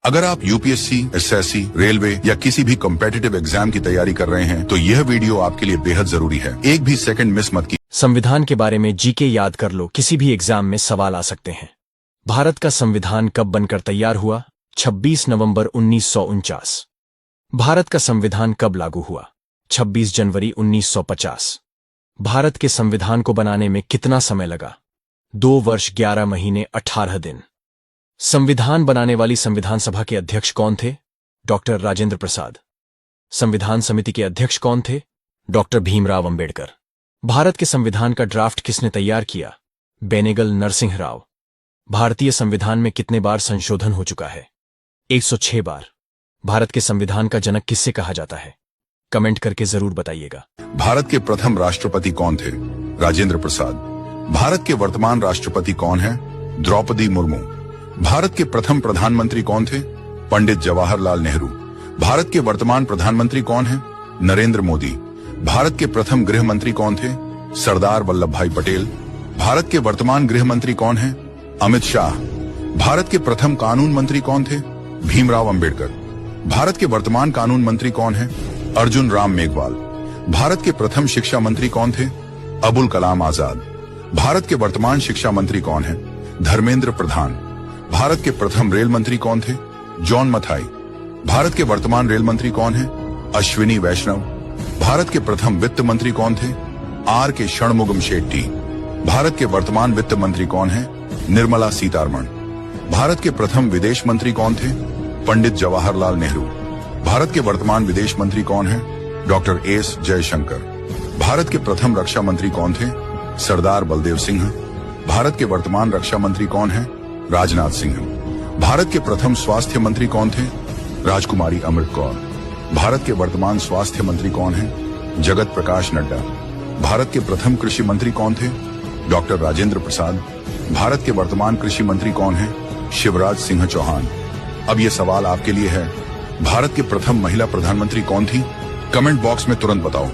अगर आप UPSC, SSC, railway या किसी भी कॉम्पिटिटिव एग्जाम की तैयारी कर रहे हैं तो यह वीडियो आपके लिए बेहद जरूरी है। एक भी सेकंड मिस मत कीजिए। संविधान के बारे में जीके याद कर लो, किसी भी एग्जाम में सवाल आ सकते हैं। भारत का संविधान कब बनकर तैयार हुआ? 26 नवंबर 1949। भारत का संविधान कब लागू हुआ? 26 जनवरी 1950। भारत के संविधान को बनाने में कितना समय लगा? 2 वर्ष 11 महीने 18 दिन। संविधान बनाने वाली संविधान सभा के अध्यक्ष कौन थे? डॉक्टर राजेंद्र प्रसाद। संविधान समिति के अध्यक्ष कौन थे? डॉक्टर भीमराव अंबेडकर। भारत के संविधान का ड्राफ्ट किसने तैयार किया? बेनेगल नरसिंह राव। भारतीय संविधान में कितने बार संशोधन हो चुका है? 106 बार। भारत के संविधान का जनक किससे कहा जाता है? कमेंट करके जरूर बताइएगा। भारत के प्रथम राष्ट्रपति कौन थे? राजेंद्र प्रसाद। भारत के वर्तमान राष्ट्रपति कौन है? द्रौपदी मुर्मू। भारत के प्रथम प्रधानमंत्री कौन थे? पंडित जवाहरलाल नेहरू। भारत के वर्तमान प्रधानमंत्री कौन है? नरेंद्र मोदी। भारत के प्रथम गृह मंत्री कौन थे? सरदार वल्लभ भाई पटेल। भारत के वर्तमान गृह मंत्री कौन है? अमित शाह। भारत के प्रथम कानून मंत्री कौन थे? भीमराव अंबेडकर। भारत के वर्तमान कानून मंत्री कौन है? अर्जुन राम मेघवाल। भारत के प्रथम शिक्षा मंत्री कौन थे? अबुल कलाम आजाद। भारत के वर्तमान शिक्षा मंत्री कौन है? धर्मेंद्र प्रधान। भारत के प्रथम रेल मंत्री कौन थे? जॉन मथाई। भारत के वर्तमान रेल मंत्री कौन है? अश्विनी वैष्णव। भारत के प्रथम वित्त मंत्री कौन थे? आर के षणमुगम शेट्टी। भारत के वर्तमान वित्त मंत्री कौन है? निर्मला सीतारमण। भारत के प्रथम विदेश मंत्री कौन थे? पंडित जवाहरलाल नेहरू। भारत के वर्तमान विदेश मंत्री कौन है? Doctor S Jaishankar. भारत के प्रथम रक्षा मंत्री कौन थे? सरदार बलदेव सिंह। भारत के वर्तमान रक्षा मंत्री कौन है? राजनाथ सिंह। भारत के प्रथम स्वास्थ्य मंत्री कौन थे? राजकुमारी अमृत कौर। भारत के वर्तमान स्वास्थ्य मंत्री कौन है? जगत प्रकाश नड्डा। भारत के प्रथम कृषि मंत्री कौन थे? डॉक्टर राजेंद्र प्रसाद। भारत के वर्तमान कृषि मंत्री कौन है? शिवराज सिंह चौहान। अब ये सवाल आपके लिए है, भारत के प्रथम महिला प्रधानमंत्री कौन थी? कमेंट बॉक्स में तुरंत बताओ।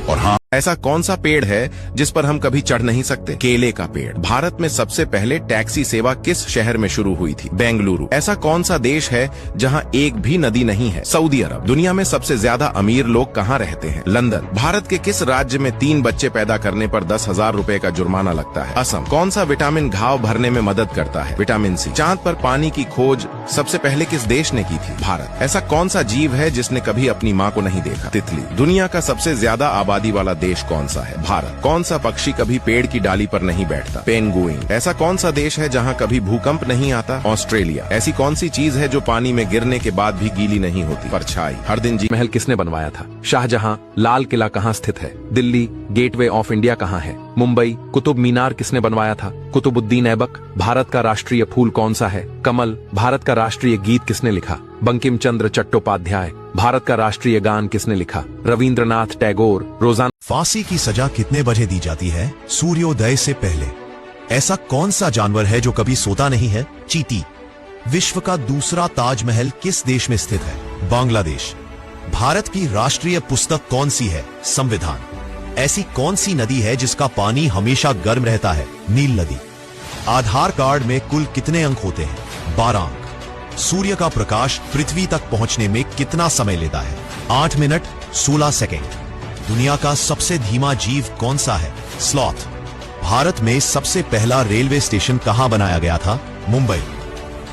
और हाँ, ऐसा कौन सा पेड़ है जिस पर हम कभी चढ़ नहीं सकते? केले का पेड़। भारत में सबसे पहले टैक्सी सेवा किस शहर में शुरू हुई थी? बेंगलुरु। ऐसा कौन सा देश है जहां एक भी नदी नहीं है? सऊदी अरब। दुनिया में सबसे ज्यादा अमीर लोग कहां रहते हैं? लंदन। भारत के किस राज्य में 3 बच्चे पैदा करने पर 10,000 रुपए का जुर्माना लगता है? असम। कौन सा विटामिन घाव भरने में मदद करता है? Vitamin C. चांद पर पानी की खोज सबसे पहले किस देश ने की थी? भारत। ऐसा कौन सा जीव है जिसने कभी अपनी माँ को नहीं देखा? तितली। दुनिया का सबसे ज्यादा आबादी वाला देश कौन सा है? भारत। कौन सा पक्षी कभी पेड़ की डाली पर नहीं बैठता? पेंगुइन। ऐसा कौन सा देश है जहां कभी भूकंप नहीं आता? ऑस्ट्रेलिया। ऐसी कौन सी चीज है जो पानी में गिरने के बाद भी गीली नहीं होती? परछाई। हर दिन महल किसने बनवाया था? शाहजहां। लाल किला कहां स्थित है? दिल्ली। गेटवे ऑफ इंडिया कहां है? मुंबई। कुतुब मीनार किसने बनवाया था? कुतुबुद्दीन ऐबक। भारत का राष्ट्रीय फूल कौन सा है? कमल। भारत का राष्ट्रीय गीत किसने लिखा? बंकिम चंद्र चट्टोपाध्याय। भारत का राष्ट्रीय गान किसने लिखा? रविंद्रनाथ टैगोर। रोजाना फांसी की सजा कितने बजे दी जाती है? सूर्योदय से पहले। ऐसा कौन सा जानवर है जो कभी सोता नहीं है? चींटी। विश्व का दूसरा ताजमहल किस देश में स्थित है? बांग्लादेश। भारत की राष्ट्रीय पुस्तक कौन सी है? संविधान। ऐसी कौन सी नदी है जिसका पानी हमेशा गर्म रहता है? नील नदी। आधार कार्ड में कुल कितने अंक होते हैं? 12 अंक। सूर्य का प्रकाश पृथ्वी तक पहुंचने में कितना समय लेता है? 8 मिनट 16 सेकेंड। दुनिया का सबसे धीमा जीव कौन सा है? स्लॉथ। भारत में सबसे पहला रेलवे स्टेशन कहां बनाया गया था? मुंबई।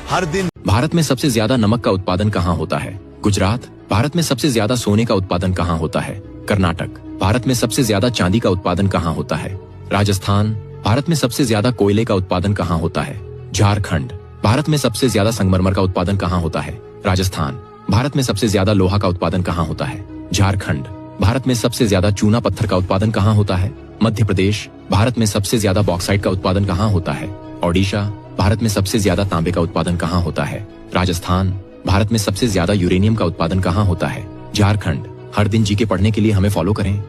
हर दिन। भारत में सबसे ज्यादा नमक का उत्पादन कहां होता है? गुजरात। भारत में सबसे ज्यादा सोने का उत्पादन कहां होता है? कर्नाटक। भारत में सबसे ज्यादा चांदी का उत्पादन कहां होता है? राजस्थान। भारत में सबसे ज्यादा कोयले का उत्पादन कहां होता है? झारखंड। भारत में सबसे ज्यादा संगमरमर का उत्पादन कहां होता है? राजस्थान। भारत में सबसे ज्यादा लोहा का उत्पादन कहां होता है? झारखंड। भारत में सबसे ज्यादा चूना पत्थर का उत्पादन कहां होता है? मध्य प्रदेश। भारत में सबसे ज्यादा बॉक्साइट का उत्पादन कहां होता है? ओडिशा। भारत में सबसे ज्यादा तांबे का उत्पादन कहां होता है? राजस्थान। भारत में सबसे ज्यादा यूरेनियम का उत्पादन कहां होता है? झारखंड। हर दिन जीके पढ़ने के लिए हमें फॉलो करें।